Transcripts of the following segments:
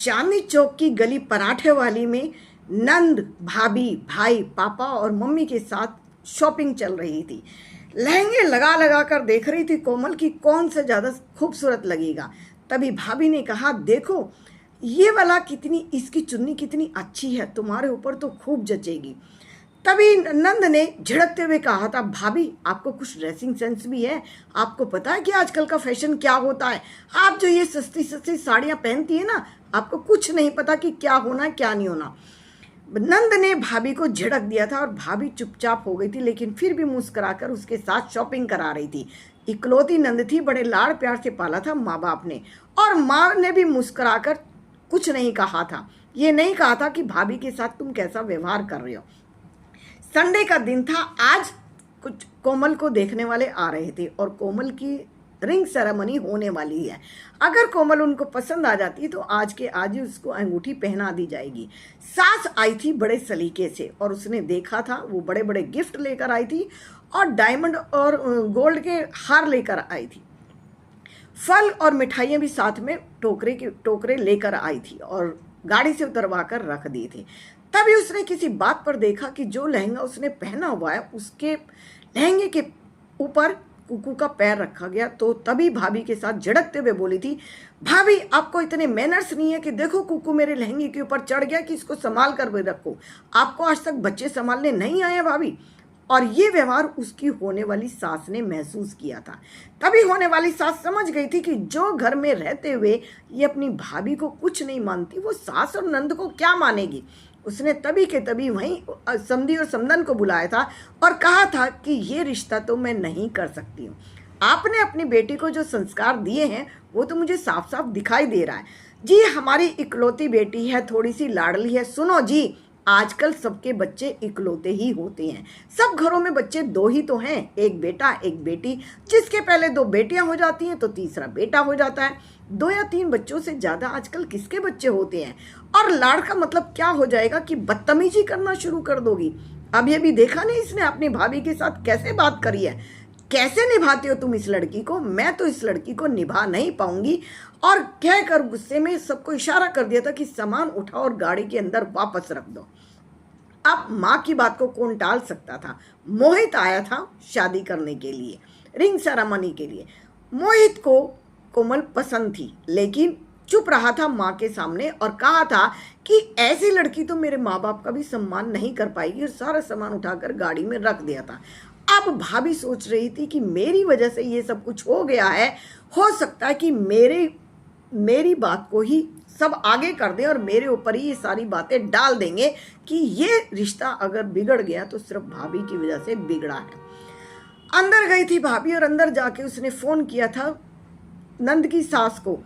चांदनी चौक की गली पराठे वाली में नंद, भाभी, भाई, पापा और मम्मी के साथ शॉपिंग चल रही थी। लहंगे लगा लगा कर देख रही थी कोमल की कौन सा ज़्यादा खूबसूरत लगेगा। तभी भाभी ने कहा, देखो ये वाला कितनी, इसकी चुन्नी कितनी अच्छी है, तुम्हारे ऊपर तो खूब जचेगी। तभी नंद ने झिड़कते हुए कहा था, भाभी आपको कुछ ड्रेसिंग सेंस भी है? आपको पता है कि आजकल का फैशन क्या होता है? आप जो ये सस्ती सस्ती साड़ियाँ पहनती है ना, आपको कुछ नहीं पता कि क्या होना है क्या नहीं होना। नंद ने भाभी को झिड़क दिया था और भाभी चुपचाप हो गई थी, लेकिन फिर भी मुस्कुराकर उसके साथ शॉपिंग करा रही थी। इकलौती नंद थी, बड़े लाड़ प्यार से पाला था माँ बाप ने, और माँ ने भी मुस्कुराकर कुछ नहीं कहा था। ये नहीं कहा था कि भाभी के साथ तुम कैसा व्यवहार कर रहे हो। संडे का दिन था। आज कुछ कोमल को देखने वाले आ रहे थे और कोमल की रिंग सेरेमनी होने वाली है। अगर कोमल उनको पसंद आ जाती है तो आज के आज ही उसको अंगूठी पहना दी जाएगी। सास आई थी बड़े सलीके से और उसने देखा था, वो बड़े बड़े गिफ्ट लेकर आई थी और डायमंड और गोल्ड के हार लेकर आई थी। फल और मिठाइयाँ भी साथ में टोकरे लेकर आई थी और गाड़ी से उतरवा कर रख दिए थे। तभी उसने किसी बात पर देखा कि जो लहंगा उसने पहना हुआ है उसके लहंगे के ऊपर कुकू का पैर रखा गया। तो तभी भाभी के साथ झड़कते हुए बोली थी, भाभी आपको इतने मैनर्स नहीं है कि देखो कुकू मेरे लहंगे के ऊपर चढ़ गया कि इसको संभाल कर भी रखो। आपको आज तक बच्चे संभालने नहीं आए भाभी। और ये व्यवहार उसकी होने वाली सास ने महसूस किया था। तभी होने वाली सास समझ गई थी कि जो घर में रहते हुए ये अपनी भाभी को कुछ नहीं मानती, वो सास और नंद को क्या मानेगी। उसने तभी के तभी वहीं समधी और समधन को बुलाया था और कहा था कि ये रिश्ता तो मैं नहीं कर सकती हूँ। आपने अपनी बेटी को जो संस्कार दिए हैं वो तो मुझे साफ साफ दिखाई दे रहा है। जी हमारी इकलौती बेटी है, थोड़ी सी लाडली है। सुनो जी, आजकल सबके बच्चे इकलौते ही होते हैं। सब घरों में बच्चे दो ही तो हैं, एक बेटा एक बेटी। जिसके पहले दो बेटियां हो जाती हैं तो तीसरा बेटा हो जाता है। दो या तीन बच्चों से ज़्यादा आजकल किसके बच्चे होते हैं? और लाड़ का मतलब क्या हो जाएगा कि बदतमीजी करना शुरू कर दोगी। अब ये भी देखा नहीं इसने अपनी भाभी के साथ कैसे बात करी है। कैसे निभाते हो तुम इस लड़की को? मैं तो इस लड़की को निभा नहीं पाऊंगी। और कहकर गुस्से में सबको इशारा कर दिया था कि सामान उठाओ और गाड़ी के अंदर वापस रख दो। अब माँ की बात को कौन टाल सकता था। मोहित आया था शादी करने के लिए, रिंग सेरेमनी के लिए। मोहित को कोमल पसंद थी, लेकिन चुप रहा था माँ के सामने और कहा था कि ऐसी लड़की तो मेरे माँ बाप का भी सम्मान नहीं कर पाएगी, और सारा सामान उठाकर गाड़ी में रख दिया था। अब भाभी सोच रही थी कि मेरी वजह से ये सब कुछ हो गया है। हो सकता है कि मेरी बात को ही सब आगे कर दें और मेरे ऊपर ही ये सारी बातें डाल देंगे कि ये रिश्ता अगर बिगड़ गया तो सिर्फ भाभी की वजह से बिगड़ा है। अंदर गई थी भाभी और अंदर जाके उसने फ़ोन किया था नंद की सास को।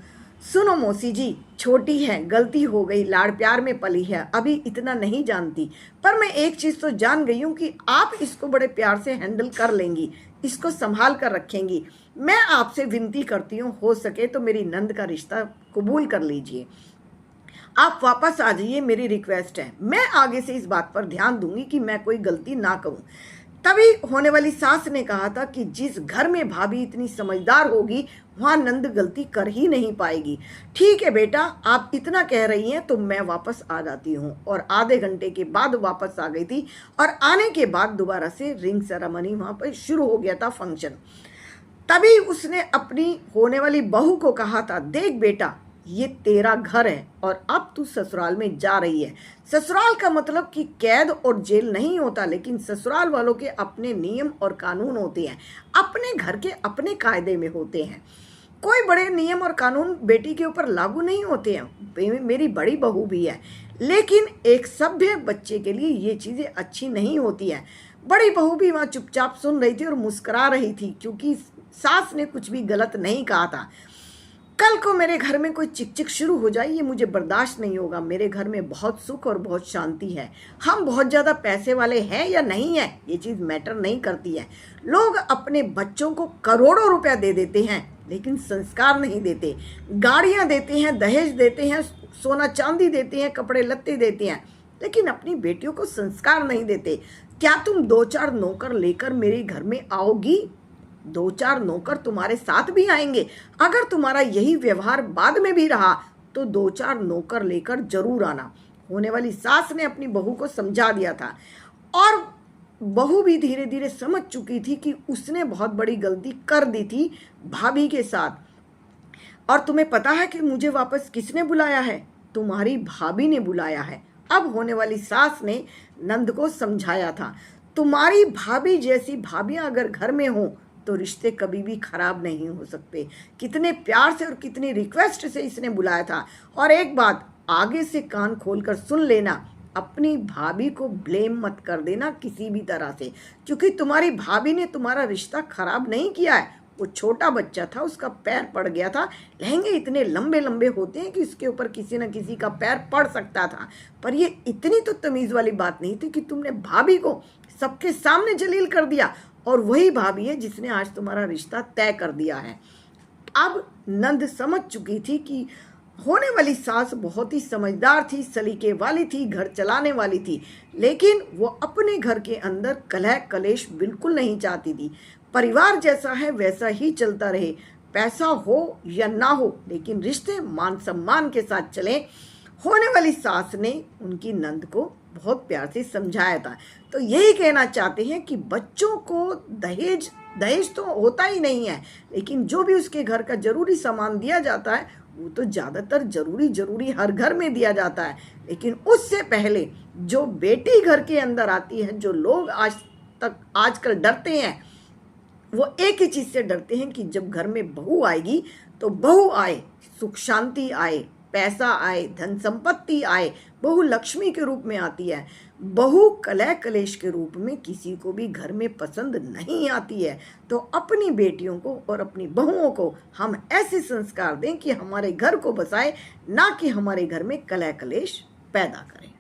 सुनो मौसी जी, छोटी है, गलती हो गई, लाड़ प्यार में पली है, अभी इतना नहीं जानती, पर मैं एक चीज़ तो जान गई हूँ कि आप इसको बड़े प्यार से हैंडल कर लेंगी, इसको संभाल कर रखेंगी। मैं आपसे विनती करती हूँ, हो सके तो मेरी नंद का रिश्ता कबूल कर लीजिए। आप वापस आ जाइए, मेरी रिक्वेस्ट है। मैं आगे से इस बात पर ध्यान दूंगी कि मैं कोई गलती ना करूं। तभी होने वाली सास ने कहा था कि जिस घर में भाभी इतनी समझदार होगी वहां नंद गलती कर ही नहीं पाएगी। ठीक है बेटा, आप इतना कह रही हैं तो मैं वापस आ जाती हूँ। और आधे घंटे के बाद वापस आ गई थी और आने के बाद दोबारा से रिंग सेरेमनी वहां पर शुरू हो गया था, फंक्शन। तभी उसने अपनी होने वाली बहू को कहा था, देख बेटा, ये तेरा घर है और अब तू ससुराल में जा रही है। ससुराल का मतलब कि कैद और जेल नहीं होता, लेकिन ससुराल वालों के अपने नियम और कानून होते हैं, अपने घर के अपने कायदे में होते हैं। कोई बड़े नियम और कानून बेटी के ऊपर लागू नहीं होते हैं। मेरी बड़ी बहू भी है, लेकिन एक सभ्य बच्चे के लिए ये चीज़ें अच्छी नहीं होती हैं। बड़ी बहू भी वहाँ चुपचाप सुन रही थी और मुस्करा रही थी, क्योंकि सास ने कुछ भी गलत नहीं कहा था। कल को मेरे घर में कोई चिक शुरू हो जाए, ये मुझे बर्दाश्त नहीं होगा। मेरे घर में बहुत सुख और बहुत शांति है। हम बहुत ज़्यादा पैसे वाले हैं या नहीं है, ये चीज़ मैटर नहीं करती है। लोग अपने बच्चों को करोड़ों रुपया दे देते हैं, लेकिन संस्कार नहीं देते। गाड़ियाँ देते हैं, दहेज देते हैं, सोना चांदी देते हैं, कपड़े लत्ते देते हैं, लेकिन अपनी बेटियों को संस्कार नहीं देते। क्या तुम दो चार नौकर लेकर मेरे घर में आओगी? दो चार नौकर तुम्हारे साथ भी आएंगे। अगर तुम्हारा यही व्यवहार बाद में भी रहा तो 2-4 नौकर लेकर जरूर आना। होने वाली सास ने अपनी बहू को समझा दिया था और बहू भी धीरे धीरे समझ चुकी थी कि उसने बहुत बड़ी गलती कर दी थी भाभी के साथ। और तुम्हें पता है कि मुझे वापस किसने बुलाया है? तुम्हारी भाभी ने बुलाया है। अब होने वाली सास ने नंद को समझाया था, तुम्हारी भाभी जैसी भाभियां अगर घर में हो तो रिश्ते कभी भी खराब नहीं हो सकते। कितने प्यार से और कितनी रिक्वेस्ट से इसने बुलाया था। और एक बात आगे से कान खोलकर सुन लेना, अपनी भाभी को ब्लेम मत कर देना किसी भी तरह से, क्योंकि तुम्हारी भाभी ने तुम्हारा रिश्ता खराब नहीं किया है। वो छोटा बच्चा था, उसका पैर पड़ गया था। लहंगे इतने लंबे लंबे होते हैं कि उसके ऊपर किसी न किसी का पैर पड़ सकता था, पर ये इतनी तो तमीज़ वाली बात नहीं थी कि तुमने भाभी को सबके सामने जलील कर दिया। और वही भाभी है जिसने आज तुम्हारा रिश्ता तय कर दिया है। अब नंद समझ चुकी थी कि होने वाली सास बहुत ही समझदार थी, सलीके वाली थी, घर चलाने वाली थी, लेकिन वो अपने घर के अंदर कलह कलेश बिल्कुल नहीं चाहती थी। परिवार जैसा है वैसा ही चलता रहे, पैसा हो या ना हो, लेकिन रिश्ते मान सम्मान के साथ चलें। होने वाली सास ने उनकी नंद को बहुत प्यार से समझाया था। तो यही कहना चाहते हैं कि बच्चों को दहेज तो होता ही नहीं है, लेकिन जो भी उसके घर का जरूरी सामान दिया जाता है वो तो ज़्यादातर जरूरी हर घर में दिया जाता है। लेकिन उससे पहले जो बेटी घर के अंदर आती है, जो लोग आजकल डरते हैं, वो एक ही चीज़ से डरते हैं कि जब घर में बहू आएगी तो बहू आए, सुख शांति आए, पैसा आए, धन संपत्ति आए। बहू लक्ष्मी के रूप में आती है, बहू कलह कलेश के रूप में किसी को भी घर में पसंद नहीं आती है। तो अपनी बेटियों को और अपनी बहुओं को हम ऐसे संस्कार दें कि हमारे घर को बसाए, ना कि हमारे घर में कलह कलेश पैदा करें।